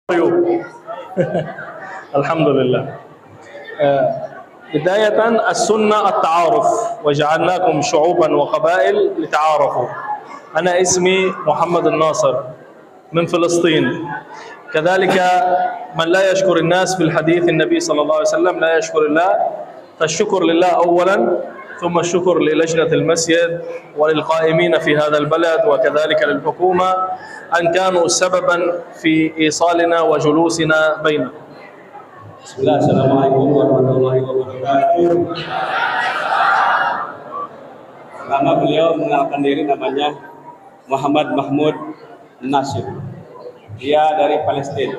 طيب. الحمد لله. بداية السنة التعارف، وجعلناكم شعوبا وقبائل لتعارفوا. أنا اسمي محمد الناصر من فلسطين. كذلك من لا يشكر الناس في الحديث النبي صلى الله عليه وسلم لا يشكر الله، فالشكر لله أولا، ثم الشكر للجنة المسجد وللقائمين في هذا البلد، وكذلك للحكومة أن كانوا سببا في إيصالنا وجلوسنا بينهم. بسم الله. Assalamualaikum warahmatullahi wabarakatuh. Nama beliau mengenalkan diri, namanya Muhammad Mahmud Nasir. Dia dari Palestina,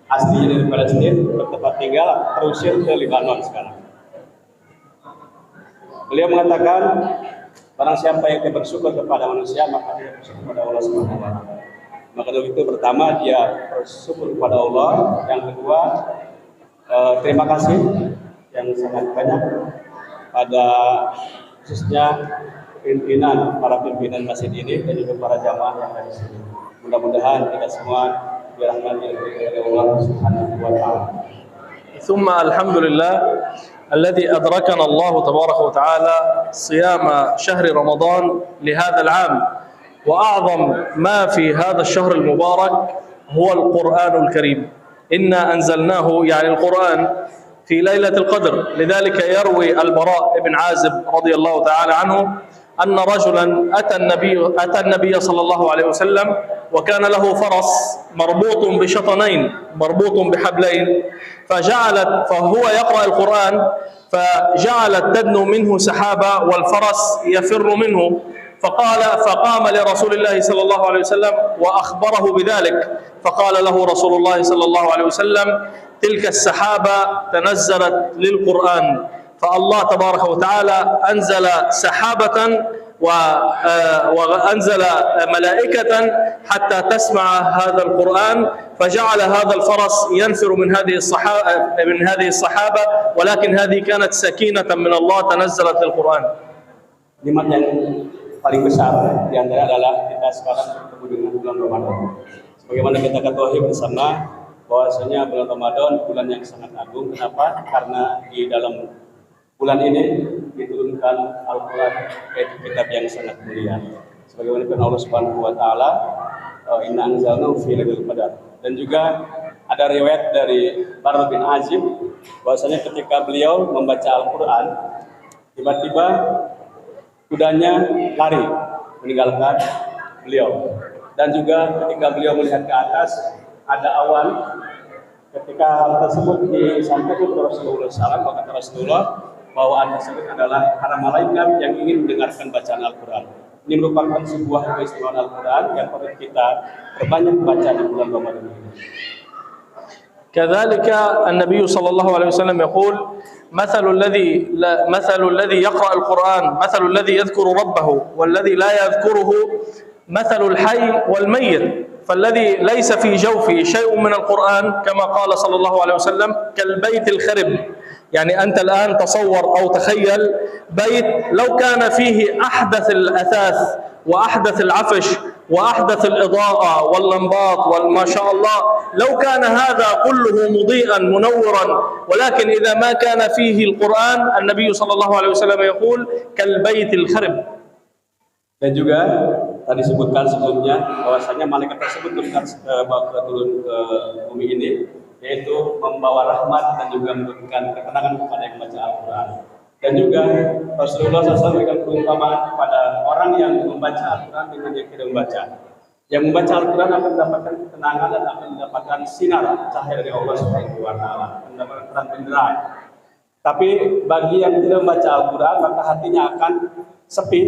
aslinya dari Palestina, bertempat tinggal terusir ke Lebanon sekarang. Beliau mengatakan, barang siapa yang bersyukur kepada manusia, maka dia bersyukur kepada Allah Subhanahu wa Ta'ala. Maka dari itu, pertama dia bersyukur kepada Allah. Yang kedua, terima kasih yang sangat banyak pada khususnya para pimpinan masjid ini dan juga para jamaah yang ada di sini. Mudah-mudahan kita semua dirahmati oleh Allah Subhanahu wa Ta'ala. ثم الحمد لله الذي أدركنا الله تبارك وتعالى صيام شهر رمضان لهذا العام، وأعظم ما في هذا الشهر المبارك هو القرآن الكريم. إنا أنزلناه يعني القرآن في ليلة القدر. لذلك يروي البراء بن عازب رضي الله تعالى عنه أن رجلا أتى النبي صلى الله عليه وسلم، وكان له فرس مربوط بشطنين، مربوط بحبلين، فهو يقرأ القرآن، فجعلت تدنو منه سحابة والفرس يفر منه، فقام لرسول الله صلى الله عليه وسلم وأخبره بذلك، فقال له رسول الله صلى الله عليه وسلم: تلك السحابة تنزلت للقرآن. فالله تبارك وتعالى أنزل سحابة وأنزل ملائكة حتى تسمع هذا القرآن، فجعل هذا الفرس ينفر من هذه الصحابة، ولكن هذه كانت سكينة من الله تنزلت للقرآن. Nikmat yang paling besar di antara adalah kita sekarang bertemu dengan bulan Ramadan. Sebagaimana kita ketahui bersama bahwasanya bulan Ramadan bulan yang sangat agung. Kenapa? Karena di dalam bulan ini diturunkan Al-Quran, yaitu kitab yang sangat mulia. Sebagaimana firman Allah Subhanahu wa Ta'ala, inna anzalnahu fi lailatul qadar. Dan juga ada riwayat dari Bara bin Azib bahwasanya ketika beliau membaca Al-Quran, tiba-tiba kudanya lari meninggalkan beliau. Dan juga ketika beliau melihat ke atas, ada awan. Ketika hal tersebut disampaikan kepada Rasulullah SAW, maka Rasulullah bahwa tersebut adalah para malaikat yang ingin mendengarkan bacaan Al-Quran. Ini merupakan sebuah keistimewaan Al-Quran yang perlu kita perbanyak baca di bulan Ramadan ini. كذلك النبي صلى الله عليه وسلم يقول: مثل الذي يقرأ القرآن مثل الذي يذكر ربه والذي لا يذكره مثل الحي والميت، فالذي ليس في جوفه شيء من القرآن كما قال صلى الله عليه وسلم كالبيت الخرب. يعني أنت الآن تصور أو تخيل بيت لو كان فيه أحدث الأثاث وأحدث العفش وأحدث الإضاءة واللمبات والما شاء الله، لو كان هذا كله مضيئا منورا، ولكن إذا ما كان فيه القرآن النبي صلى الله عليه وسلم يقول كالبيت الخرب. Dan juga tadi disebutkan sebelumnya bahwasanya malaikat tersebut turun ke bumi ini, yaitu membawa rahmat dan juga memberikan ketenangan kepada yang membaca Al-Quran. Dan juga Rasulullah SAW memberikan perumpamaan kepada orang yang membaca Al-Quran dengan yang tidak membaca. Yang membaca Al-Quran akan mendapatkan ketenangan dan akan mendapatkan sinar cahaya dari Allah Subhanahu wa Ta'ala, mendapatkan terang benderang. Tapi bagi yang tidak membaca Al-Quran, maka hatinya akan sepi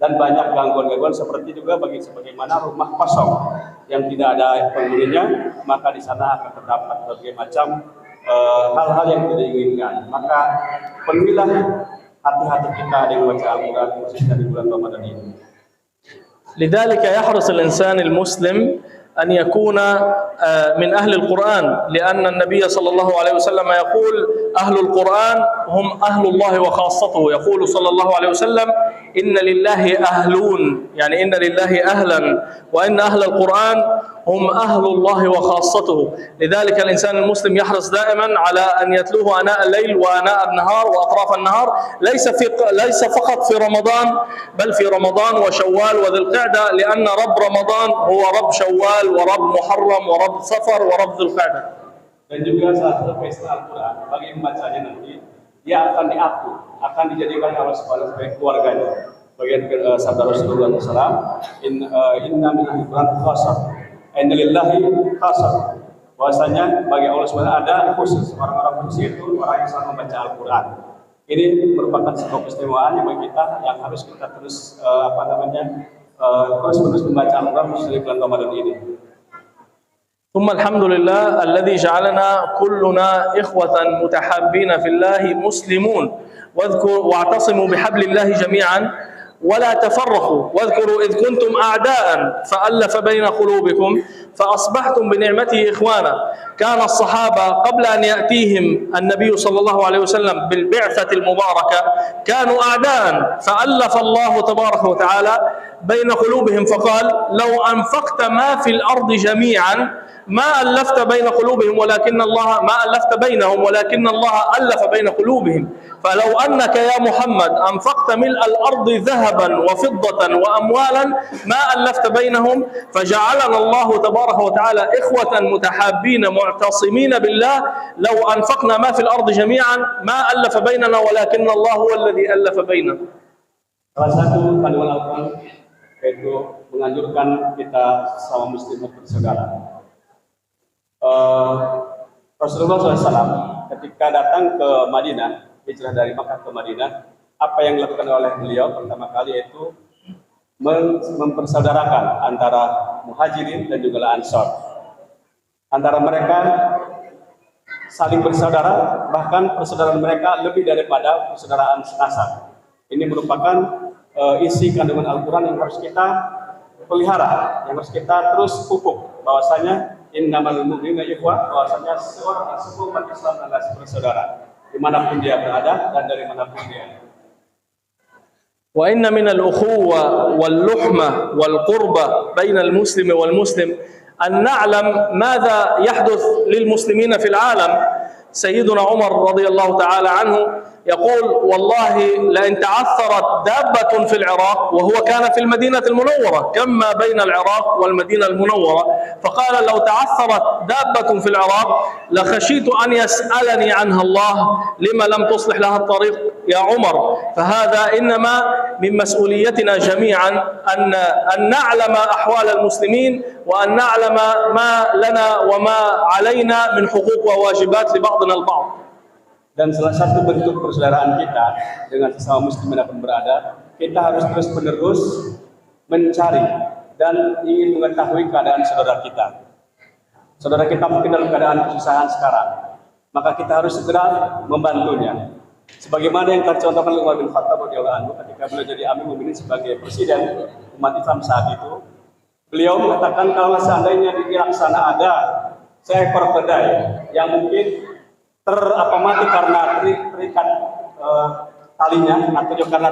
dan banyak gangguan-gangguan, seperti juga sebagaimana rumah kosong yang tidak ada penghuninya, maka di sana akan terdapat berbagai macam hal-hal yang tidak diinginkan. Maka penuhilah hati-hati kita dengan membaca Al-Quran khususnya di bulan Ramadan ini. لذلك يحرص الإنسان المسلم أن يكون من أهل القرآن، لأن النبي صلى الله عليه وسلم يقول: أهل القرآن هم أهل الله وخاصته. يقول صلى الله عليه وسلم: إن لله أهلون، يعني إن لله أهلا، وإن أهل القرآن هم أهل الله وخاصته. لذلك الإنسان المسلم يحرص دائما على أن يتلوه آناء الليل وآناء النهار وأطراف النهار، ليس فقط في رمضان، بل في رمضان وشوال وذي القعدة، لأن رب رمضان هو رب شوال ورب محرم ورب صفر ورب ذي القعدة. Dan juga salah satu pesta Al-Quran bagi membacanya nanti dia akan diatur, akan dijadikan Allah Subhanahu sebagai keluarganya. Bagian sabda Rasulullah SAW, inna min al-Quran khasah, inna lillahi khasah. Bahwasanya bagi Allah Subhanahu ada khusus, orang-orang khusus itu orang yang selalu membaca Al-Quran. Ini merupakan sebuah keistimewaan yang bagi kita yang harus kita terus terus-menerus membaca Al-Quran khusus di bulan Ramadan ini. ثم الحمد لله الذي جعلنا كلنا إخوة متحابين في الله مسلمون، واعتصموا بحبل الله جميعا ولا تفرقوا، واذكروا إذ كنتم أعداء فألف بين قلوبكم فأصبحتم بنعمته إخوانا. كان الصحابة قبل أن يأتيهم النبي صلى الله عليه وسلم بالبعثة المباركة كانوا أعداء، فألف الله تبارك وتعالى بين قلوبهم فقال لو أنفقت ما في الأرض جميعا ما ألفت بين قلوبهم ولكن الله ما ألفت بينهم ولكن الله ألف بين قلوبهم. فلو أنك يا محمد أنفقت ملء الأرض ذهبا وفضة وأموالا ما ألفت بينهم، فجعلنا الله تبارك وتعالى إخوة متحابين معتصمين بالله. لو أنفقنا ما في الأرض جميعا ما ألف بيننا ولكن الله هو الذي ألف بيننا. Salah satu panduan Al-Quran yaitu menganjurkan kita sama muslim bersaudara. Rasulullah SAW ketika datang ke Madinah, hijrah dari Makkah ke Madinah, apa yang dilakukan oleh beliau pertama kali yaitu mempersaudarakan antara muhajirin dan juga Ansor. Antara mereka saling bersaudara, bahkan persaudaraan mereka lebih daripada persaudaraan nasab. Ini merupakan isi kandungan Al-Quran yang harus kita pelihara, yang harus kita terus pupuk, bahwasanya innamal mu'minuna ikhwah, bahwasanya semua umat Islam adalah bersaudara dimanapun dia berada dan dari manapun dia. وإن من الأخوة واللحمة والقربة بين المسلم والمسلم أن نعلم ماذا يحدث للمسلمين في العالم. سيدنا عمر رضي الله تعالى عنه يقول والله لئن تعثرت دابة في العراق، وهو كان في المدينة المنورة، كم ما بين العراق والمدينة المنورة، فقال لو تعثرت دابة في العراق لخشيت أن يسألني عنها الله لما لم تصلح لها الطريق يا عمر. فهذا إنما من مسؤوليتنا جميعا أن نعلم أحوال المسلمين وأن نعلم ما لنا وما علينا من حقوق وواجبات لبعضنا البعض. Dan salah satu bentuk persaudaraan kita dengan sesama muslim dimanapun berada, kita harus terus-menerus mencari dan ingin mengetahui keadaan saudara kita. Saudara kita mungkin dalam keadaan kesusahan sekarang, maka kita harus segera membantunya. Sebagaimana yang tercontohkan oleh Umar bin Khattab radhiyallahu anhu ketika beliau jadi Amir Mu'minin sebagai presiden umat Islam saat itu, beliau mengatakan kalau seandainya di Irak sana ada seekor keledai yang mungkin mati karena terikat talinya atau juga karena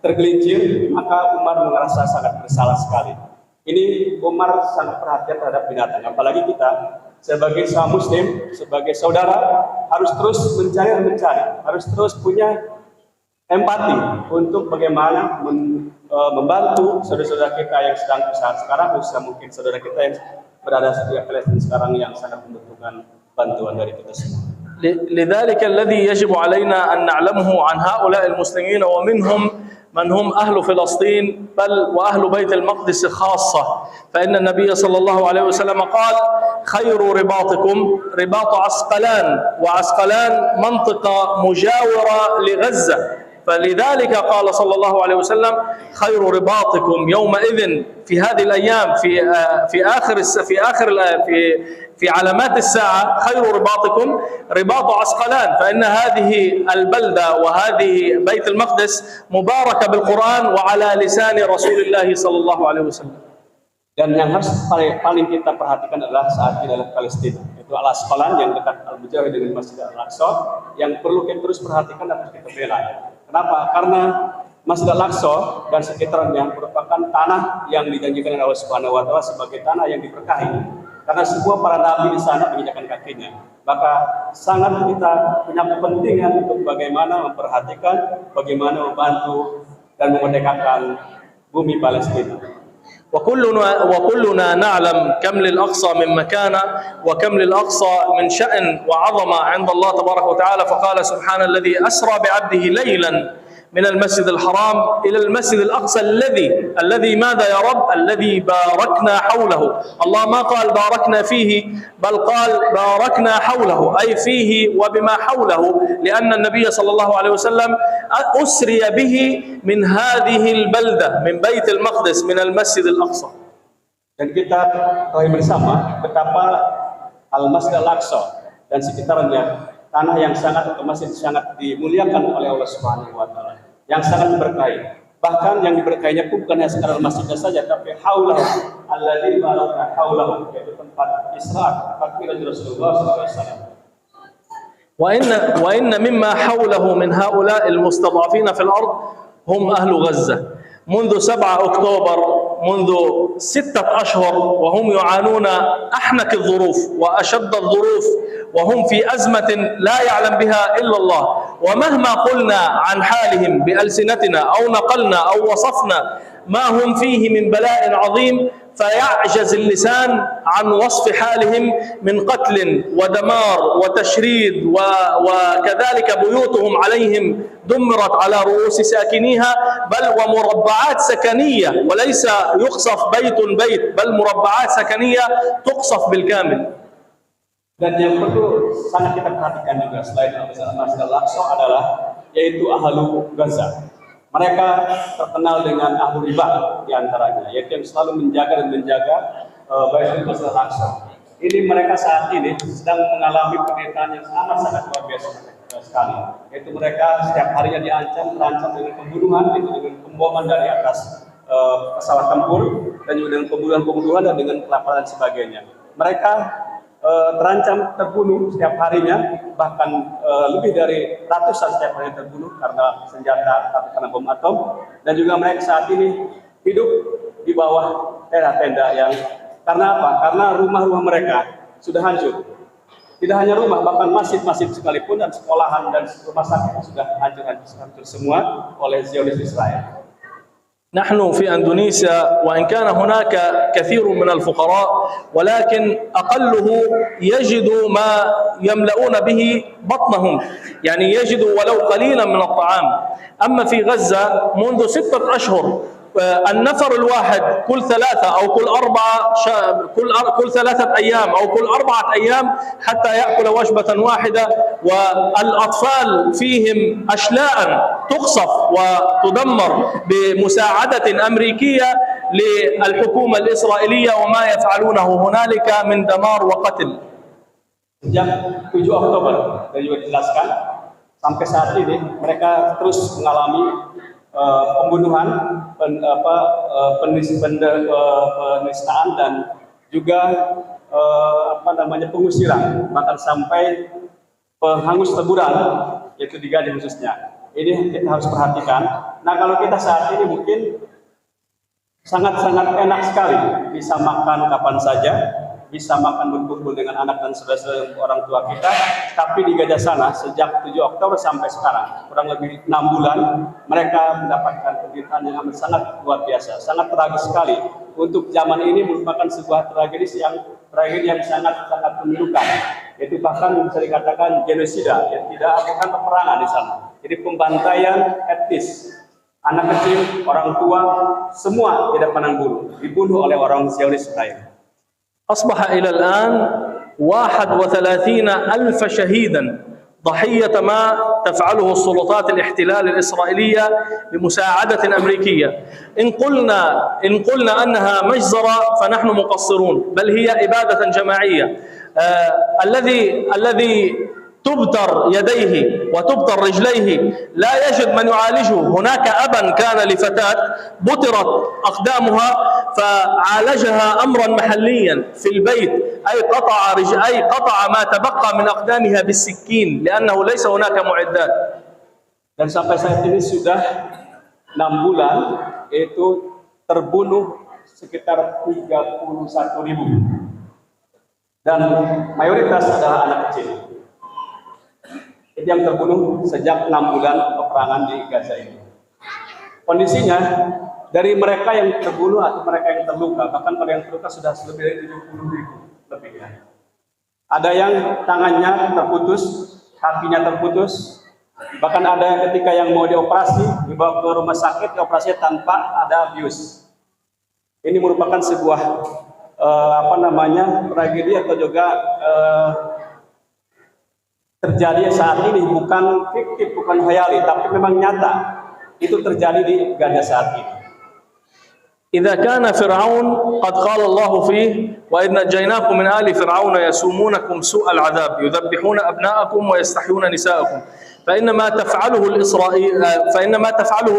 tergelincir, maka Umar merasa sangat bersalah sekali. Ini Umar sangat perhatian terhadap binatang. Apalagi kita sebagai seorang muslim, sebagai saudara harus terus mencari, harus terus punya empati untuk bagaimana membantu saudara-saudara kita yang sedang kesusahan sekarang, khususnya mungkin saudara kita yang berada di Palestina sekarang yang sangat membutuhkan bantuan dari kita semua. لذلك الذي يجب علينا أن نعلمه عن هؤلاء المسلمين ومنهم من هم أهل فلسطين بل وأهل بيت المقدس خاصة، فإن النبي صلى الله عليه وسلم قال خير رباطكم رباط عسقلان، وعسقلان منطقة مجاورة لغزة، فلذلك قال صلى الله عليه وسلم خير رباطكم يومئذ في هذه الأيام في علامات الساعة خير رباطكم رباط عسقلان، فإن هذه البلدة وهذه بيت المقدس مباركة بالقرآن وعلى لسان رسول الله صلى الله عليه وسلم. Dan yang harus paling kita perhatikan adalah saat di dalam Palestina, itu Al-Asqalan yang dekat Al-Mujawir dengan Masjid Al-Aqsa, yang perlu kita terus perhatikan dan harus kita bela. Kenapa? Karena Masjid Al-Aqsa dan sekitarnya merupakan tanah yang dijanjikan oleh Allah Subhanahu wa taala sebagai tanah yang diberkahi. Karena semua para nabi di sana menginjakkan kakinya. Maka sangat kita punya kepentingan untuk bagaimana memperhatikan, bagaimana membantu dan memerdekakan bumi Palestina. وكلنا نعلم كم للأقصى من مكانة وكم للأقصى من شأن وعظمة عند الله تبارك وتعالى. فقال سبحان الذي أسرى بعبده ليلا من المسجد الحرام إلى المسجد الأقصى الذي ماذا يا رب؟ الذي باركنا حوله. الله ما قال باركنا فيه بل قال باركنا حوله، أي فيه وبما حوله، لأن النبي صلى الله عليه وسلم أسري به من هذه البلدة من بيت المقدس من المسجد الأقصى. Dan kita tahu bersama betapa Al-Masjid Al-Aqsa dan sekitarnya tanah yang sangat atau masjid sangat dimuliakan oleh Allah Subhanahu wa taala, yang sangat diberkahi. Bahkan yang diberkahinya pun bukan hanya sekadar masjidnya saja, tapi haulahu alladzi barakna haulahu, yaitu tempat Isra takbir Rasulullah sallallahu alaihi wasallam. وإن مما حوله من هؤلاء المستضعفين في الأرض هم أهل غزة. منذ 7 أكتوبر، منذ 6 أشهر وهم يعانون أحنك الظروف وأشد الظروف، وهم في أزمة لا يعلم بها إلا الله. ومهما قلنا عن حالهم بألسنتنا أو نقلنا أو وصفنا ما هم فيه من بلاء عظيم، فيعجز اللسان عن وصف حالهم من قتل ودمار وتشريد، وكذلك بيوتهم عليهم دمرت على رؤوس ساكنيها، بل ومربعات سكنية، وليس يقصف بيت بل مربعات سكنية تقصف بالكامل. Dan yang perlu sangat kita perhatikan juga selain Al-Masjid Al-Aqsa adalah yaitu ahlu Gaza. Mereka terkenal dengan ahlu riba diantaranya, yaitu yang selalu menjaga Baitul Masjid Al-Aqsa. Ini mereka saat ini sedang mengalami penderitaan yang sangat luar biasa sekali. Yaitu mereka setiap harinya terancam dengan pembunuhan, dengan pemboman dari atas pesawat tempur, dan juga dengan pembunuhan dan dengan kelaparan dan sebagainya. Mereka terancam terbunuh setiap harinya, bahkan lebih dari ratusan setiap hari terbunuh karena senjata atau karena bom atom. Dan juga mereka saat ini hidup di bawah tenda-tenda yang karena apa? Karena rumah-rumah mereka sudah hancur. Tidak hanya rumah, bahkan masjid-masjid sekalipun dan sekolahan dan rumah sakit sudah hancur semua oleh Zionis Israel. نحن في أندونيسيا وإن كان هناك كثير من الفقراء، ولكن أقله يجد ما يملؤون به بطنهم، يعني يجد ولو قليلا من الطعام. أما في غزة منذ 6 أشهر النفر الواحد كل 3 أو كل 3 أيام أو كل 4 أيام حتى يأكل وجبة واحدة، والأطفال فيهم أشلاء تقصف وتدمر بمساعدة أمريكية للحكومة الإسرائيلية وما يفعلونه هنالك من دمار وقتل. Sejak 7 Oktober, dan juga dijelaskan, sampai saat ini mereka terus mengalami pembunuhan, penistaan dan juga pengusiran, bahkan sampai penghangus teburan, yaitu di Gaza khususnya. Ini kita harus perhatikan. Nah, kalau kita saat ini mungkin sangat-sangat enak sekali bisa makan kapan saja, bisa makan berkumpul dengan anak dan saudara orang tua kita, tapi di Gaza sana sejak 7 Oktober sampai sekarang kurang lebih 6 bulan mereka mendapatkan penderitaan yang sangat luar biasa, sangat tragis sekali. Untuk zaman ini merupakan sebuah tragedi yang sangat memilukan, yaitu bahkan bisa dikatakan genosida, yang tidak ada peperangan di sana. Jadi pembantaian etnis, anak kecil, orang tua, semua tidak pandang bulu, dibunuh oleh orang Zionis Israel. أصبح إلى الآن 31,000 شهيدا ضحية ما تفعله السلطات الاحتلال الإسرائيلية بمساعدة أمريكية. إن قلنا أنها مجزرة فنحن مقصرون، بل هي إبادة جماعية. الذي تبتر يديه وتبتر رجليه لا يجد من يعالجه. هناك أبا كان لفتاة بترت أقدامها فعالجها أمرا محليا في البيت، أي قطع ما تبقى من أقدامها بالسكين لأنه ليس هناك معدات. Dan sampai saat ini sudah 6 bulan itu terbunuh sekitar 31.000 dan mayoritas adalah anak kecil. Itu yang terbunuh sejak 6 bulan peperangan di Gaza ini. Kondisinya dari mereka yang terbunuh atau mereka yang terluka, bahkan pada yang terluka sudah lebih dari 70.000 lebih ya. Ada yang tangannya terputus, kakinya terputus, bahkan ada ketika yang mau dioperasi, dibawa ke rumah sakit, dioperasi tanpa ada bius. Ini merupakan sebuah tragedi atau juga terjadi saat ini, bukan fiktif, bukan khayali, tapi memang nyata. Itu terjadi di Gaza saat ini. إذا كان فرعون قد قال الله فيه وإذ نجيناكم من آل فرعون يسومونكم سوء العذاب يذبحون أبناءكم ويستحيون نساءكم فإن ما تفعله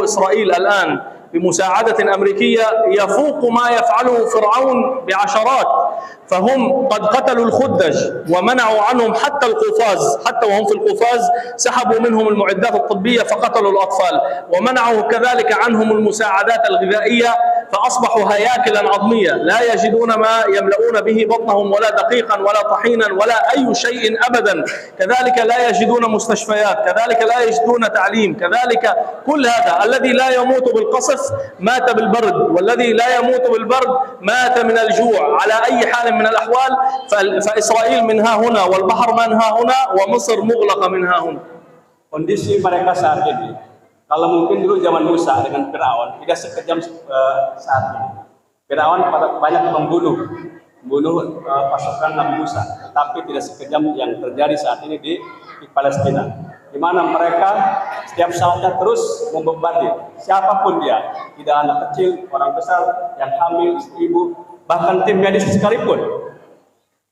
إسرائيل الآن بمساعدة أمريكية يفوق ما يفعله فرعون بعشرات. فهم قد قتلوا الخدج ومنعوا عنهم حتى القفاز، حتى وهم في القفاز سحبوا منهم المعدات الطبية فقتلوا الأطفال، ومنعوا كذلك عنهم المساعدات الغذائية فأصبحوا هياكلا عظمية لا يجدون ما يملؤون به بطنهم ولا دقيقا ولا طحينا ولا أي شيء أبدا. كذلك لا يجدون مستشفيات، كذلك لا يجدون تعليم، كذلك كل هذا. الذي لا يموت بالقصف مات بالبرد، والذي لا يموت بالبرد مات من الجوع. على أي حال من الأحوال فإسرائيل منها هنا والبحر منها هنا ومصر مغلقة منها هنا. Kondisi mereka saat ini, kalau mungkin dulu zaman Musa dengan Firaun tidak sekejam saat ini. Firaun banyak membunuh pasukan Nabi Musa, tapi tidak sekejam yang terjadi saat ini di Palestina, di mana mereka setiap saatnya terus membombardir siapapun dia, tidak anak kecil, orang besar, yang hamil, ibu, bahkan tim medis sekalipun,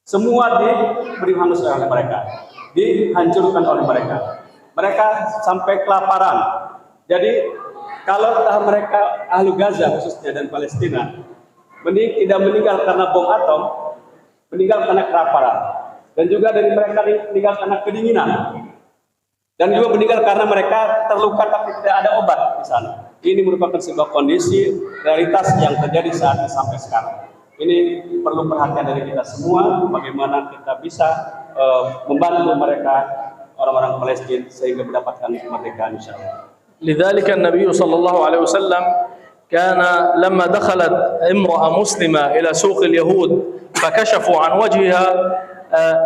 semua diberi hangus oleh mereka, dihancurkan oleh mereka. Mereka sampai kelaparan. Jadi kalau mereka ahli Gaza khususnya dan Palestina tidak meninggal karena bom atom, meninggal karena kelaparan, dan juga dari mereka meninggal karena kedinginan, dan juga meninggal karena mereka terluka tapi tidak ada obat di sana. Ini merupakan sebuah kondisi realitas yang terjadi saat ini sampai sekarang. Ini perlu perhatian dari kita semua, bagaimana kita bisa membantu mereka, orang-orang Palestina, sehingga mendapatkan kemerdekaan insyaallah. لذلك النبي صلى الله عليه وسلم كان لما دخلت امرأة مسلمة إلى سوق اليهود فكشفوا عن وجهها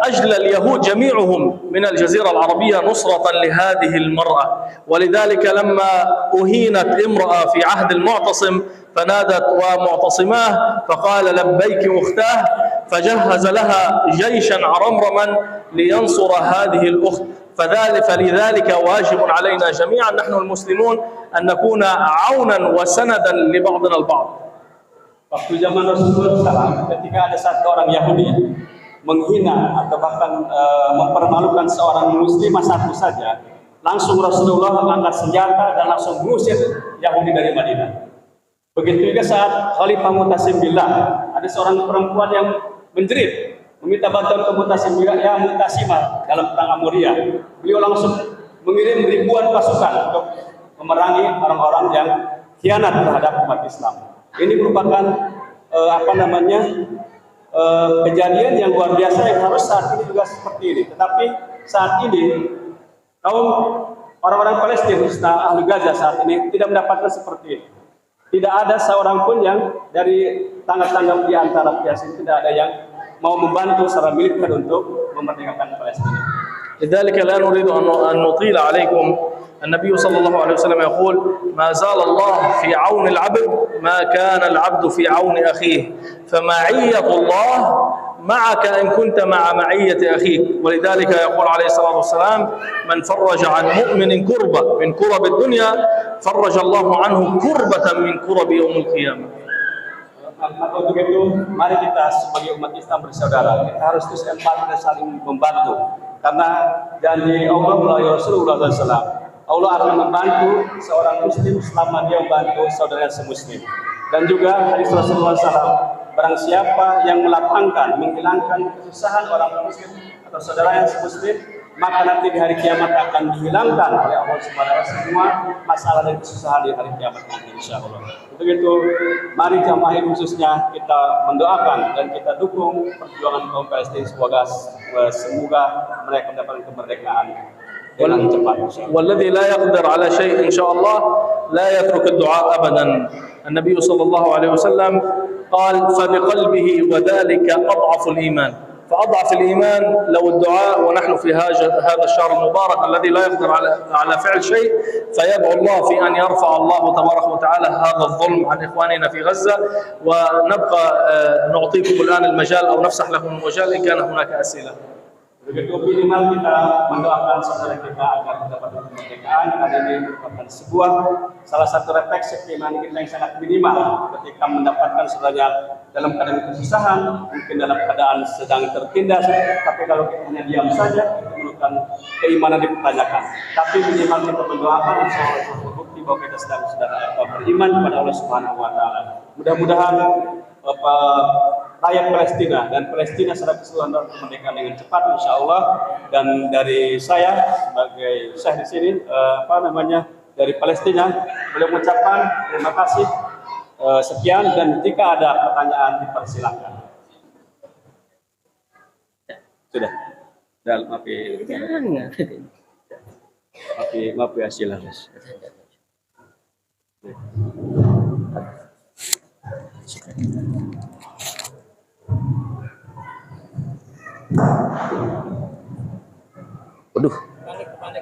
أجل اليهود جميعهم من الجزيرة العربية نصرة لهذه المرأة. ولذلك لما أهينت امرأة في عهد المعتصم فنادت ومعتصماه فقال لبيك أختاه، فجهز لها جيشا عرمرما لينصر هذه الأخت. فلذلك واجب علينا جميعا نحن المسلمون أن نكون عونا وسندا لبعضنا البعض. Waktu zaman Rasulullah SAW, ketika ada satu orang Yahudi menghina atau bahkan mempermalukan seorang muslimah satu saja, langsung Rasulullah mengangkat senjata dan langsung mengusir Yahudi dari Madinah. Begitu juga saat Khalifah Mu'tasim Billah, ada seorang perempuan yang menjerit, meminta bantuan ke Mu'tasim Billah, ya Mu'tasimah, dalam perang Amuriyah. Beliau langsung mengirim ribuan pasukan untuk memerangi orang-orang yang khianat terhadap umat Islam. Ini merupakan kejadian yang luar biasa yang harus saat ini juga seperti ini. Tetapi saat ini kaum orang-orang Palestina, ahli Gaza saat ini tidak mendapatkan seperti ini. Tidak ada seorang pun yang dari tanggap-tanggap di antara pihak ini, tidak ada yang mau membantu secara militer untuk memerdekakan Palestina. لذلك لا نريد أن نطيل عليكم. النبي صلى الله عليه وسلم يقول ما زال الله في عون العبد ما كان العبد في عون أخيه، فمعية الله معك إن كنت مع معية أخيك. ولذلك يقول عليه الصلاة والسلام من فرج عن مؤمن كربة من كرب الدنيا فرج الله عنه كربة من كرب يوم القيامة. Untuk itu, mari kita sebagai umat Islam bersaudara, kita harus terus empati dan saling membantu. Karena janji Allah melalui Rasulullah SAW, Allah akan membantu seorang Muslim selama dia membantu saudaranya semuslim. Dan juga hadis Rasulullah SAW, barang siapa yang melapangkan, menghilangkan kesusahan orang muslim atau saudara yang muslim, maka nanti di hari kiamat akan dihilangkan oleh Allah Subhanahu wa taala semua masalah dan kesusahan di hari kiamat nanti insyaallah. Untuk itu, mari jamaah khususnya kita mendoakan dan kita dukung perjuangan kaum Palestina, semoga mereka mendapatkan kemerdekaan dengan cepat. والذي لا يقدر على شيء إن شاء الله لا يترك الدعاء أبدا. النبي صلى الله عليه وسلم قال فبقلبه وذلك أضعف الإيمان. فأضعف الإيمان لو الدعاء ونحن في هذا الشهر المبارك الذي لا يقدر على فعل شيء، فيدعو الله في أن يرفع الله تبارك وتعالى هذا الظلم عن إخواننا في غزة. ونبقى نعطيكم الآن المجال أو نفسح لكم المجال إن كان هناك أسئلة. Begitu minimal kita mendoakan saudara kita agar mendapatkan kemerdekaan, karena ini merupakan salah satu refleksi keimanan kita yang sangat minimal ketika mendapatkan saudaranya dalam keadaan kesusahan, mungkin dalam keadaan sedang tertindas, tapi kalau kita hanya diam saja, itu merupakan keimanan dipertanyakan. Tapi minimal kita mendoakan, insya Allah bukti bahwa kita sedang beriman kepada Allah Subhanahu wa taala. Mudah-mudahan rakyat Palestina dan Palestina secara keseluruhan kemerdekaan dengan cepat insya Allah. Dan dari saya sebagai syekh di sini dari Palestina boleh mengucapkan terima kasih sekian, dan jika ada pertanyaan dipersilakan. Sudah. Maaf ya silakan. Waduh,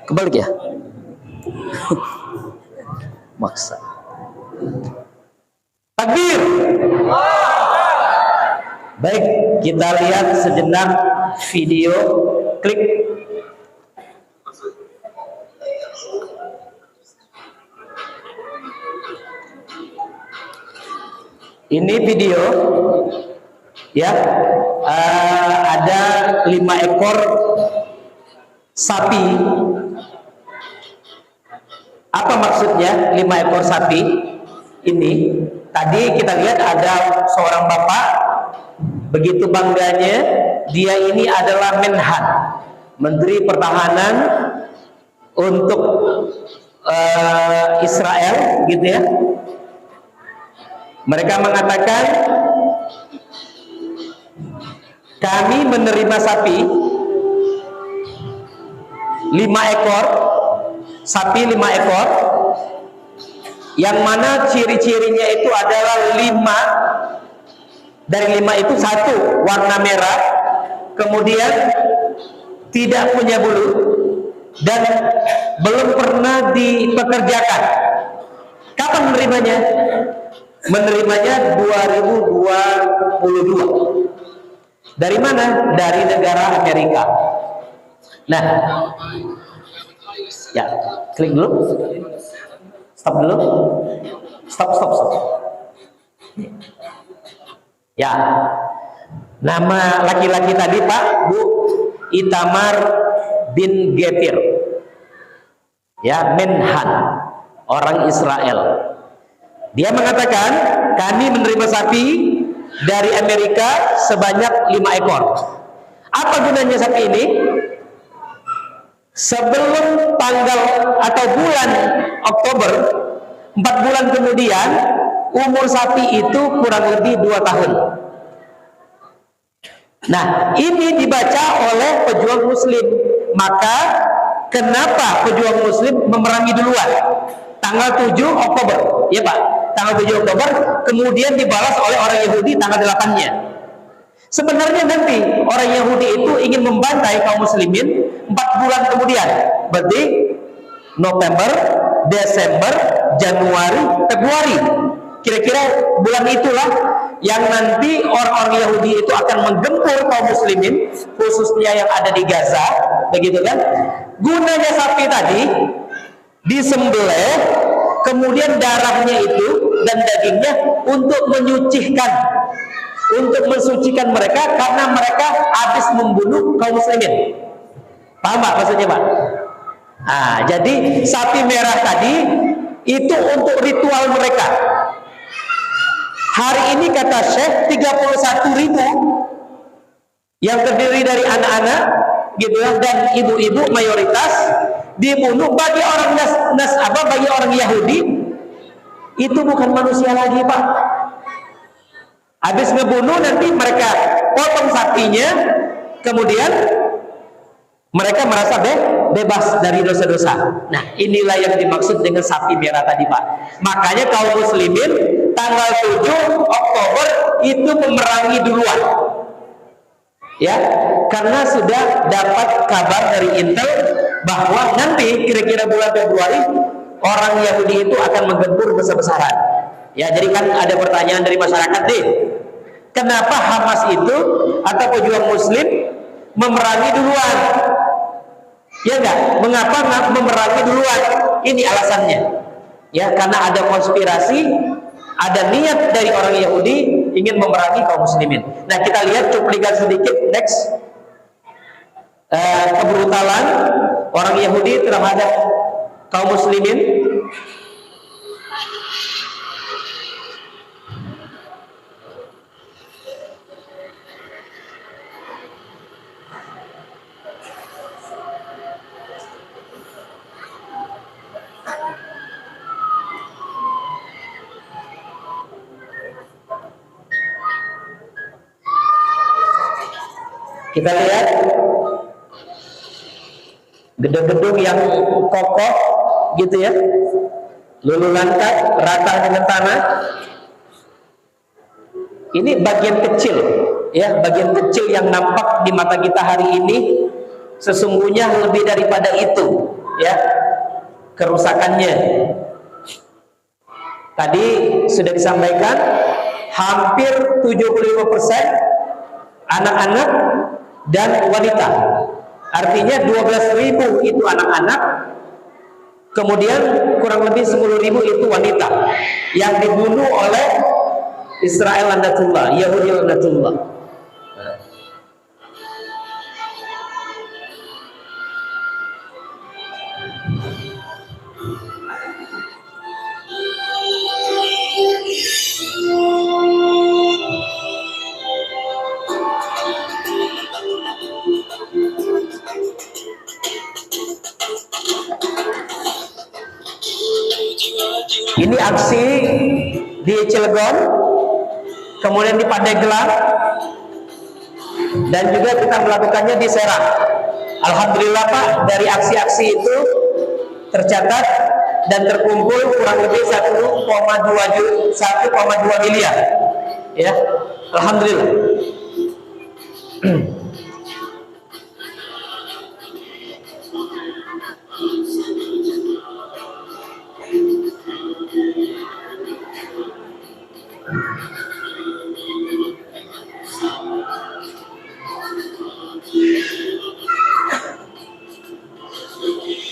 kebalik ya? Maksa. Takbir. Baik, kita lihat sejenak video klip. Ini video ya, ada 5 ekor sapi. Apa maksudnya 5 ekor sapi ini? Tadi kita lihat ada seorang bapak begitu bangganya, dia ini adalah Menhan, Menteri Pertahanan untuk Israel, gitu ya. Mereka mengatakan kami menerima sapi 5 ekor, sapi 5 ekor, yang mana ciri-cirinya itu adalah 5, dari 5 itu 1 warna merah, kemudian tidak punya bulu dan belum pernah dipekerjakan. Kapan menerimanya? Menerimanya 2022. Dari mana? Dari negara Amerika. Nah, ya, klik dulu. Stop dulu. Stop. Ya, nama laki-laki tadi Pak, Bu, Itamar bin Gvir. Ya, Menhan, orang Israel. Dia mengatakan, kami menerima sapi dari Amerika sebanyak 5 ekor. Apa gunanya sapi ini? Sebelum tanggal atau bulan Oktober, 4 bulan kemudian, umur sapi itu kurang lebih 2 tahun. Nah, ini dibaca oleh pejuang muslim. Maka, kenapa pejuang muslim memerangi duluan? Tanggal 7 Oktober, ya Pak, tanggal 7 Oktober, kemudian dibalas oleh orang Yahudi tanggal 8-nya. Sebenarnya nanti orang Yahudi itu ingin membantai kaum muslimin 4 bulan kemudian, berarti November, Desember, Januari, Februari. Kira-kira bulan itulah yang nanti orang-orang Yahudi itu akan menggempur kaum muslimin, khususnya yang ada di Gaza, begitu kan? Gunanya sapi tadi disembelih, kemudian darahnya itu dan dagingnya untuk menyucikan, untuk mensucikan mereka karena mereka habis membunuh kaum muslimin. Paham Pak maksudnya Pak? Nah, jadi sapi merah tadi itu untuk ritual mereka. Hari ini kata Syekh 31.000 yang terdiri dari anak-anak gitu ya, dan ibu-ibu mayoritas dibunuh. Bagi orang bagi orang Yahudi itu bukan manusia lagi, Pak. Habis ngebunuh nanti mereka potong sapinya, kemudian mereka merasa bebas dari dosa-dosa. Nah, inilah yang dimaksud dengan sapi merah tadi, Pak. Makanya kaum muslimin tanggal 7 Oktober itu memerangi duluan. Ya, karena sudah dapat kabar dari Intel bahwa nanti kira-kira bulan Februari orang Yahudi itu akan menggempur besar-besaran. Ya, jadi kan ada pertanyaan dari masyarakat nih, kenapa Hamas itu atau pejuang Muslim memerangi duluan? Ya enggak? Mengapa memerangi duluan? Ini alasannya. Ya, karena ada konspirasi, ada niat dari orang Yahudi ingin memerangi kaum muslimin. Nah, kita lihat cuplikan sedikit next. Kebrutalan orang Yahudi terhadap kaum muslimin. Kita lihat gedung-gedung yang kokoh gitu ya, lulu lantai, rata dengan tanah. Ini bagian kecil ya, bagian kecil yang nampak di mata kita hari ini. Sesungguhnya lebih daripada itu ya kerusakannya. Tadi sudah disampaikan hampir 75% anak-anak dan wanita. Artinya 12.000 itu anak-anak, kemudian kurang lebih 10.000 itu wanita yang dibunuh oleh Israel laknatullah, Yahudi laknatullah. Ini aksi di Cilegon, kemudian di Pandeglang, dan juga kita melakukannya di Serang. Alhamdulillah Pak, dari aksi-aksi itu tercatat dan terkumpul kurang lebih 1,2 miliar. Ya, alhamdulillah.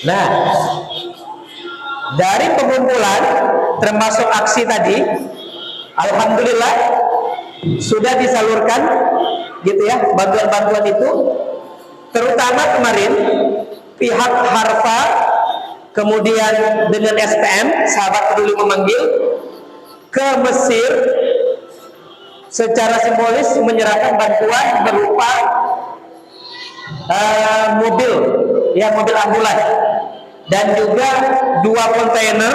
Nah, dari pengumpulan termasuk aksi tadi, alhamdulillah sudah disalurkan gitu ya bantuan-bantuan itu, terutama kemarin pihak Harfa kemudian dengan SPM Sahabat Peduli Memanggil ke Mesir secara simbolis menyerahkan bantuan berupa mobil ya, mobil ambulan dan juga 2 kontainer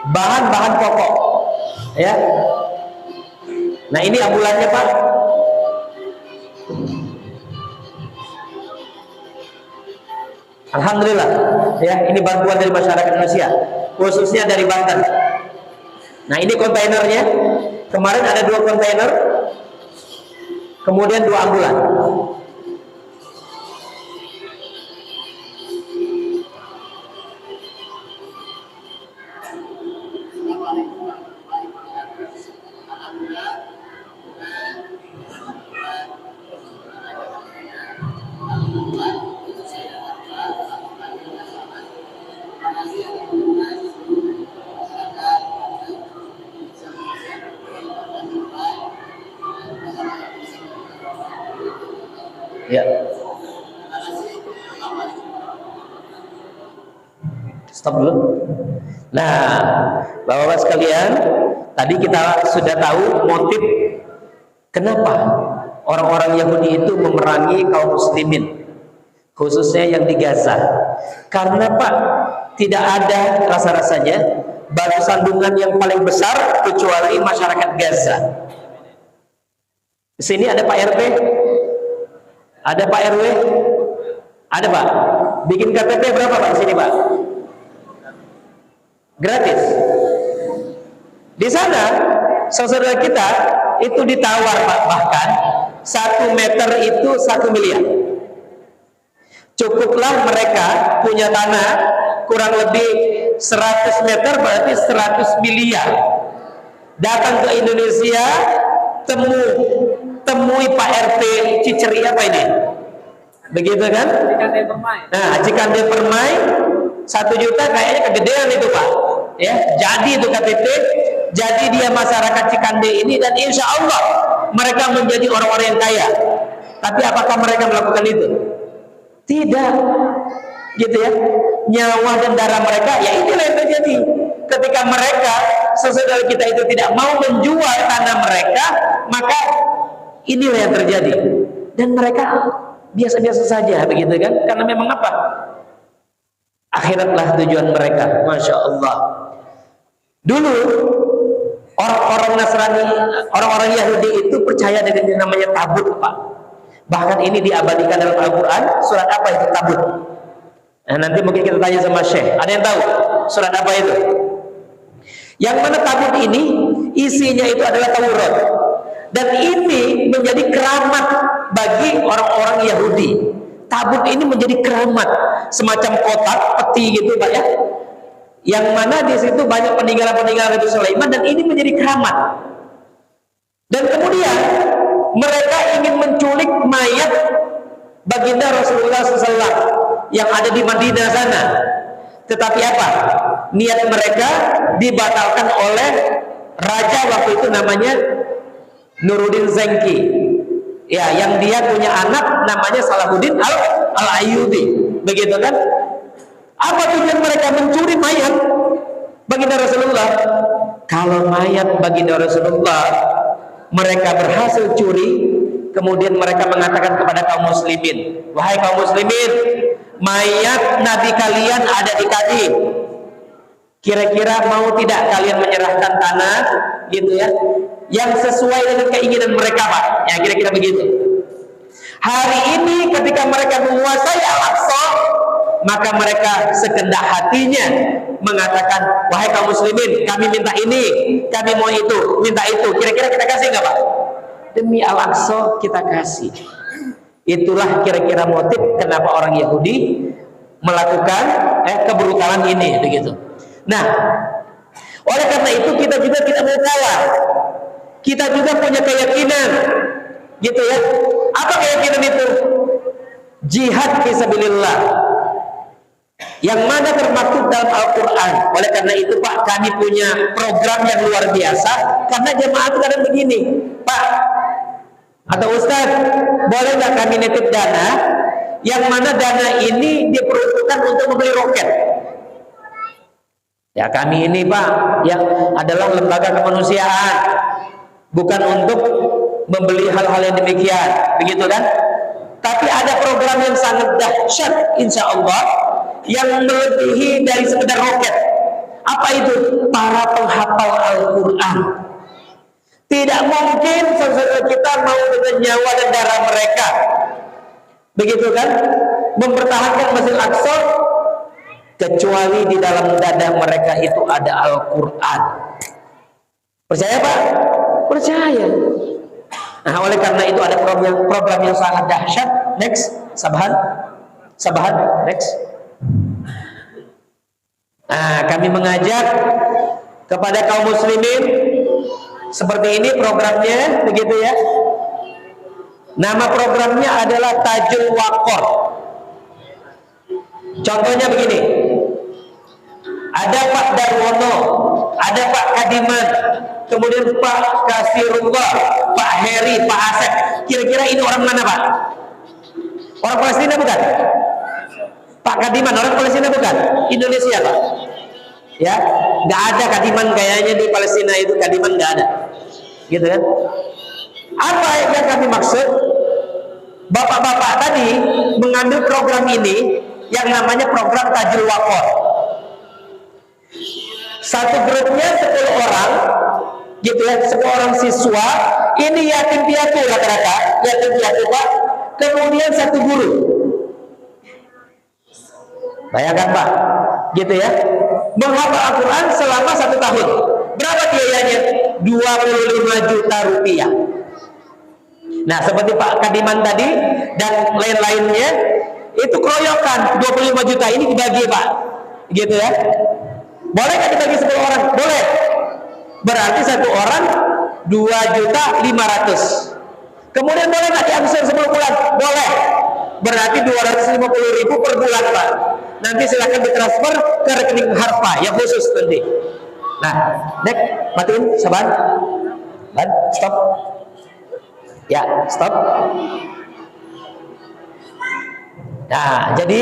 bahan-bahan pokok ya. Nah, ini ambulannya Pak. Alhamdulillah ya, ini bantuan dari masyarakat Indonesia khususnya dari Banten. Nah, ini kontainernya. Kemarin ada 2 kontainer, kemudian 2 ambulan. Ya. Stop dulu. Nah, Bapak-bapak sekalian, Tadi kita sudah tahu motif kenapa orang-orang Yahudi itu memerangi kaum muslimin, khususnya yang di Gaza. Karena Pak, tidak ada rasa-rasanya batu sandungan yang paling besar kecuali masyarakat Gaza. Di sini ada Pak RT, ada Pak RW, ada Pak. Bikin KTP berapa Pak di sini Pak? Gratis. Di sana saudara kita itu ditawar Pak, bahkan 1 meter itu 1 miliar. Cukuplah mereka punya tanah kurang lebih 100 meter berarti 100 miliar. Datang ke Indonesia, temui Pak RT Ciceri apa ini? Begitu kan? Nah, Cikande Permai 1 juta kayaknya kegedean itu Pak. Ya, jadi itu KTP, jadi dia masyarakat Cikande ini, dan insya Allah mereka menjadi orang-orang yang kaya. Tapi apakah mereka melakukan itu? Tidak, gitu ya. Nyawa dan darah mereka, ya inilah yang terjadi. Ketika mereka, saudara kita itu tidak mau menjual tanah mereka, maka inilah yang terjadi. Dan mereka biasa-biasa saja, begitu kan? Karena memang apa? Akhiratlah tujuan mereka, masya Allah. Dulu orang-orang Nasrani, orang-orang Yahudi itu percaya dengan yang namanya tabut, Pak. Bahkan ini diabadikan dalam Al-Quran. Surat apa itu tabut? Nah, nanti mungkin kita tanya sama Syekh. Ada yang tahu surat apa itu? Yang mana tabut ini isinya itu adalah Taurat, dan ini menjadi keramat bagi orang-orang Yahudi. Tabut ini menjadi keramat, semacam kotak peti gitu Pak ya, yang mana di situ banyak peninggalan-peninggalan Nabi Sulaiman, dan ini menjadi keramat. Dan kemudian mereka ingin menculik mayat baginda Rasulullah SAW yang ada di Madinah sana. Tetapi apa? Niat mereka dibatalkan oleh raja waktu itu, namanya Nuruddin Zengki. Ya, yang dia punya anak namanya Salahuddin Al-Ayyubi. Begitu kan? Apa tujuan mereka mencuri mayat baginda Rasulullah? Kalau mayat baginda Rasulullah mereka berhasil curi, kemudian mereka mengatakan kepada kaum muslimin, wahai kaum muslimin, mayat nabi kalian ada di kami. Kira-kira mau tidak kalian menyerahkan tanah, gitu ya, yang sesuai dengan keinginan mereka, Pak? Ya, kira-kira begitu. Hari ini ketika mereka menguasai Al-Aqsa, maka mereka sekendak hatinya mengatakan, wahai kaum muslimin, kami minta ini, kami mau itu, minta itu. Kira-kira kita kasih nggak Pak? Demi Al-Aqsa kita kasih. Itulah kira-kira motif kenapa orang Yahudi melakukan kebrutalan ini, begitu. Nah, oleh karena itu kita juga tidak mau kalah. Kita juga punya keyakinan, gitu ya. Apa keyakinan itu? Jihad fisabilillah, yang mana termaktub dalam Al-Quran. Oleh karena itu Pak, kami punya program yang luar biasa. Karena jemaah itu kadang begini, Pak atau Ustaz, boleh nggak kami nitip dana, yang mana dana ini diperuntukkan untuk membeli roket? Ya, kami ini Pak yang adalah lembaga kemanusiaan, bukan untuk membeli hal-hal yang demikian, begitu kan? Tapi ada program yang sangat dahsyat, insya Allah, yang melebihi dari sekedar roket. Apa itu? Para penghafal Al-Quran. Tidak mungkin saudara kita mau dengan nyawa dan darah mereka, begitu kan, mempertahankan Masjid Al-Aqsa, kecuali di dalam dada mereka itu ada Al-Quran. Percaya Pak? Percaya. Nah, oleh karena itu ada program yang sangat dahsyat. Next, Sabahan, next. Nah, kami mengajak kepada kaum muslimin seperti ini programnya, begitu ya. Nama programnya adalah Tajul Waqor. Contohnya begini, ada Pak Darwono, ada Pak Kadiman, kemudian Pak Kasirullah, Pak Heri, Pak Asep. Kira-kira ini orang mana Pak? Orang Palestina bukan? Pak Kadiman orang Palestina bukan? Indonesia Pak? Ya, nggak ada kadiman kayaknya di Palestina itu, kadiman nggak ada, gitu kan? Apa yang kami maksud? Bapak-bapak tadi mengambil program ini yang namanya program Tajul Waqor. Satu grupnya 10 orang, gitu ya, 10 orang siswa. Ini yatim piatu rata-rata, yatim piatu Pak. Kemudian satu guru. Bayangkan Pak, gitu ya, menghafal Al-Quran selama 1 tahun. Berapa biayanya? 25 juta rupiah. Nah, seperti Pak Kadiman tadi dan lain-lainnya, itu keroyokan 25 juta ini dibagi Pak, gitu ya. Boleh nggak dibagi 10 orang? Boleh. Berarti satu orang 2.500.000. Kemudian boleh nggak diangsur 10 bulan? Boleh. Berarti 250.000 per bulan Pak. Nanti silakan ditransfer ke rekening Harpa yang khusus nanti. Nah, Dek, matiin, sabar. Dan stop. Ya, stop. Nah, jadi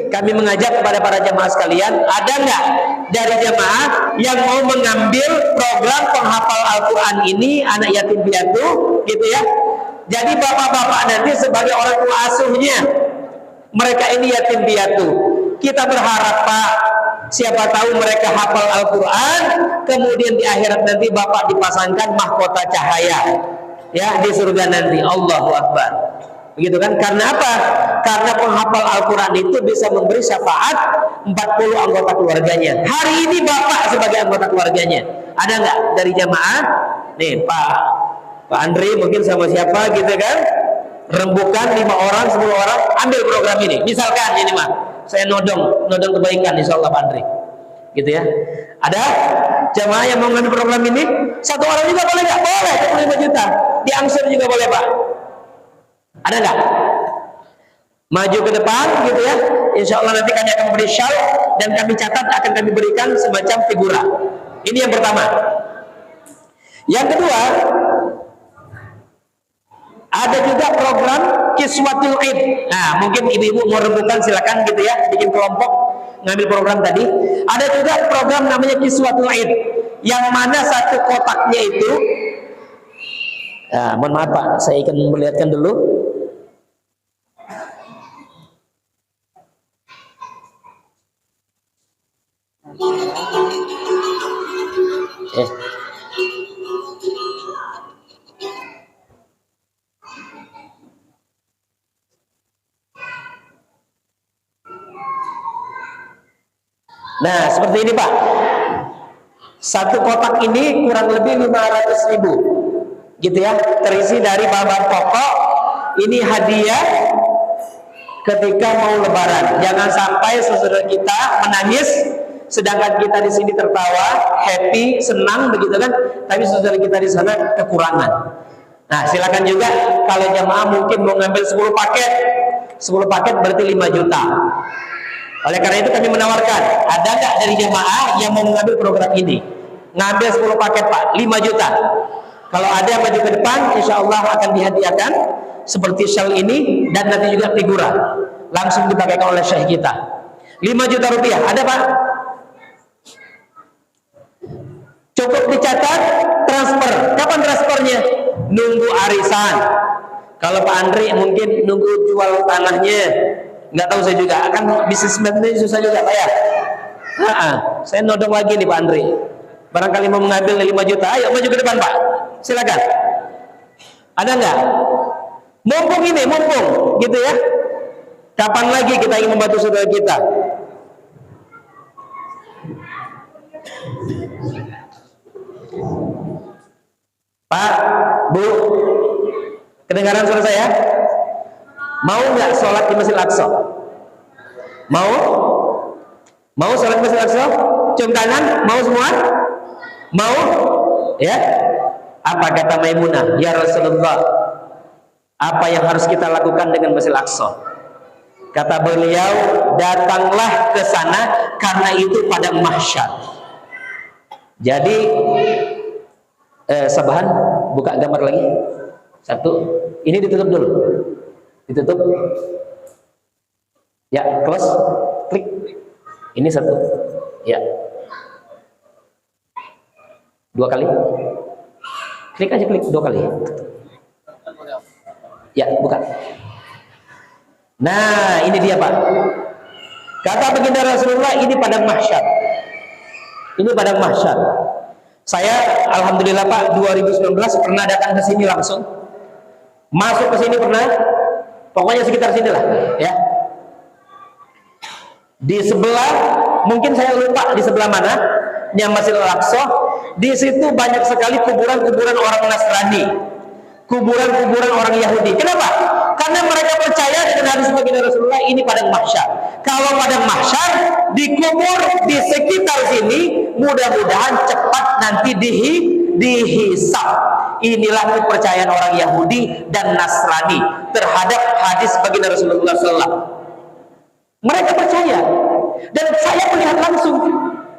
kami mengajak kepada para jamaah sekalian, ada nggak dari jamaah yang mau mengambil program penghafal Al-Quran ini, anak yatim piatu, gitu ya? Jadi bapak-bapak nanti sebagai orang tua asuhnya, mereka ini yatim piatu. Kita berharap Pak, siapa tahu mereka hafal Al-Quran, kemudian di akhirat nanti bapak dipasangkan mahkota cahaya, ya, di surga nanti. Allahu Akbar. Begitu kan? Karena apa? Karena penghafal Al-Quran itu bisa memberi syafaat 40 anggota keluarganya. Hari ini bapak sebagai anggota keluarganya, ada nggak dari jamaah? Nih Pak Andri mungkin sama siapa gitu kan, rembukan 5 orang 10 orang ambil program ini. Misalkan ini mah saya nodong kebaikan insya Allah Pak Andri, gitu ya. Ada jamaah yang mau ngambil program ini? Satu orang juga boleh nggak? Boleh, 25 juta diangsur juga boleh Pak. Ada nggak? Maju ke depan gitu ya. Insya Allah nanti kami akan memberi shawl dan kami catat akan kami berikan semacam figura. Ini yang pertama. Yang kedua, ada juga program Kiswatul Id. Nah, mungkin ibu-ibu mau rembukan silakan gitu ya, bikin kelompok ngambil program tadi. Ada juga program namanya Kiswatul Id, yang mana satu kotaknya itu, mohon maaf Pak, saya akan melihatkan dulu. Nah, seperti ini Pak. Satu kotak ini kurang lebih 500.000, gitu ya. Terisi dari bahan pokok. Ini hadiah ketika mau Lebaran. Jangan sampai saudara kita menangis, sedangkan kita di sini tertawa, happy, senang, begitu kan? Tapi saudara kita di sana kekurangan. Nah, silakan juga kalau jamaah mungkin mau ngambil 10 paket. 10 paket berarti 5 juta. Oleh karena itu kami menawarkan, ada nggak dari jamaah yang mau mengambil program ini? Ngambil 10 paket Pak, 5 juta. Kalau ada yang maju ke depan, insya Allah akan dihadiahkan seperti shawl ini dan nanti juga figura. Langsung dipakaikan oleh syekh kita. 5 juta rupiah, ada Pak? Cukup dicatat, transfer. Kapan transfernya? Nunggu arisan. Kalau Pak Andri mungkin nunggu jual tanahnya, nggak tahu saya juga. Akan bisnismen ini susah juga Pak ya. Saya nodong lagi nih Pak Andri. Barangkali mau mengambil 5 juta, ayo maju ke depan Pak. Silakan. Ada nggak? Mumpung ini, mumpung, gitu ya. Kapan lagi kita ingin membantu saudara kita? Pak, Bu, kedengaran suara saya? Mau nggak sholat di Masjid Al-Aqsa? Mau? Mau sholat di Masjid Al-Aqsa? Cium tangan? Mau semua? Mau? Ya? Apa kata Maimunah? Ya Rasulullah, apa yang harus kita lakukan dengan Masjid Al-Aqsa? Kata beliau, datanglah ke sana karena itu pada mahsyar. Jadi Sabahan, buka gambar lagi. Satu, ini ditutup dulu. Ditutup. Ya, close. Klik. Ini satu. Ya. 2 kali. Klik aja, klik 2 kali. Ya, buka. Nah, ini dia Pak. Kata baginda Rasulullah, ini padang mahsyar. Ini padang mahsyar. Saya alhamdulillah Pak 2019 pernah datang ke sini langsung. Masuk ke sini pernah. Pokoknya sekitar sini lah, ya. Di sebelah, mungkin saya lupa di sebelah mana, yang Masjidil Aqsa. Di situ banyak sekali kuburan-kuburan orang Nasrani, kuburan-kuburan orang Yahudi. Kenapa? Karena mereka percaya dengan hadis baginda Rasulullah, ini padang mahsyar. Kalau padang mahsyar dikubur di sekitar sini, mudah-mudahan cepat nanti dihisab. Inilah kepercayaan orang Yahudi dan Nasrani terhadap hadis baginda Rasulullah SAW. Mereka percaya, dan saya melihat langsung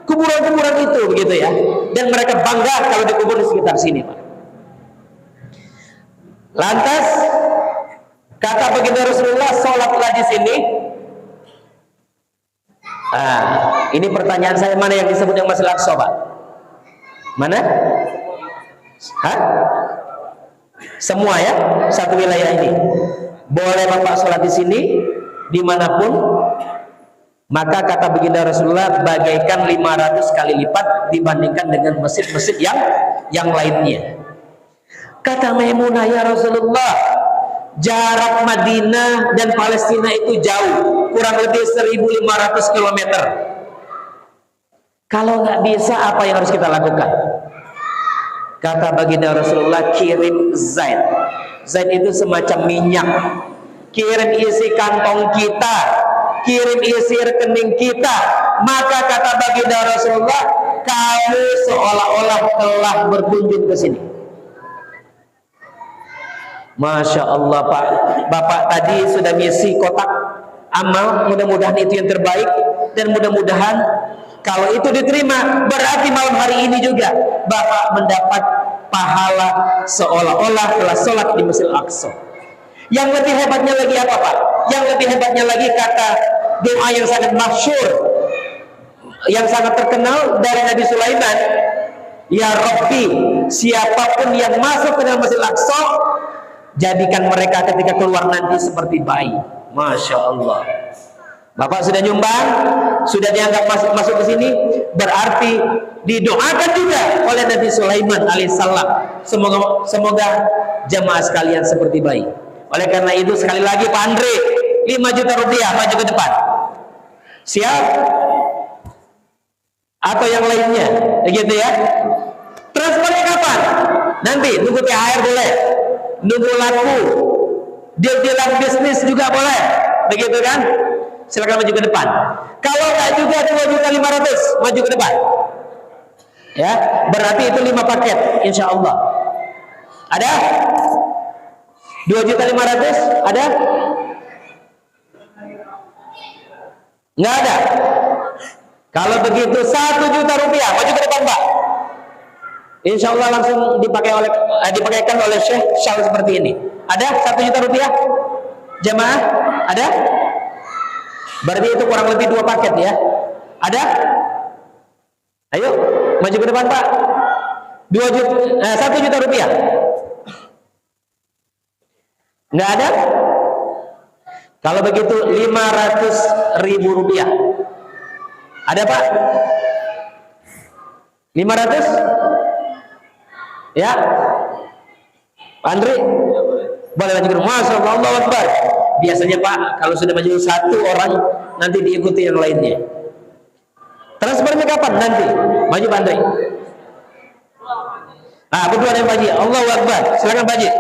kuburan-kuburan itu, begitu ya. Dan mereka bangga kalau dikubur di sekitar sini, Pak. Lantas kata baginda Rasulullah, sholatlah di sini. Ini pertanyaan saya, mana yang disebut yang Masjidil Aqsa, Pak? Mana? Hah? Semua ya, satu wilayah ini. Boleh Bapak sholat di sini, dimanapun. Maka kata baginda Rasulullah, bagaikan 500 kali lipat dibandingkan dengan masjid-masjid yang lainnya. Kata Maimunah, ya Rasulullah, jarak Madinah dan Palestina itu jauh, kurang lebih 1.500 km. Kalau nggak bisa, apa yang harus kita lakukan? Kata baginda Rasulullah, kirim Zaid. Zaid itu semacam minyak. Kirim isi kantong kita, kirim isi rekening kita. Maka kata baginda Rasulullah, kamu seolah-olah telah berkunjung ke sini. Masya Allah Pak, Bapak tadi sudah ngisi kotak amal, mudah-mudahan itu yang terbaik. Dan mudah-mudahan kalau itu diterima, berarti malam hari ini juga Bapak mendapat pahala seolah-olah telah sholat di Masjidil Aqsa. Yang lebih hebatnya lagi apa Pak? Yang lebih hebatnya lagi kata doa yang sangat masyhur, yang sangat terkenal dari Nabi Sulaiman. Ya Rabbi, siapapun yang masuk ke dalam Masjidil Aqsa, jadikan mereka ketika keluar nanti seperti bayi. Masya Allah. Bapak sudah nyumbang, sudah dianggap masuk ke sini, berarti didoakan juga oleh Nabi Sulaiman alaihissalam. Semoga jemaah sekalian seperti bayi. Oleh karena itu sekali lagi Pak Andre, 5 juta rupiah maju ke depan. Siap? Atau yang lainnya, begitu ya? Transfernya kapan? Nanti nunggu THR boleh, nunggu laku, deal-dealan bisnis juga boleh, begitu kan? Silakan maju ke depan. Kalau nggak juga 2.500.000, maju ke depan. Ya, berarti itu 5 paket, insya Allah. Ada? 2.500.000? Ada? Nggak ada. Kalau begitu 1 juta rupiah, maju ke depan Pak. Insya Allah langsung dipakaikan oleh Syekh seperti ini. Ada 1 juta rupiah? Jemaah? Ada? Berarti itu kurang lebih 2 paket ya. Ada? Ayo, maju ke depan Pak. 1 juta rupiah. Nggak ada? Kalau begitu 500.000 rupiah. Ada Pak? 500? Ya? Pak Andri? Boleh maju ke depan. Masya Allah, Allahu Akbar. Biasanya Pak, kalau sudah maju 1 orang, nanti diikuti yang lainnya. Transfernya kapan? Nanti. Maju Pak Andri. Nah, berdua yang maju. Allahu Akbar. Silakan maju.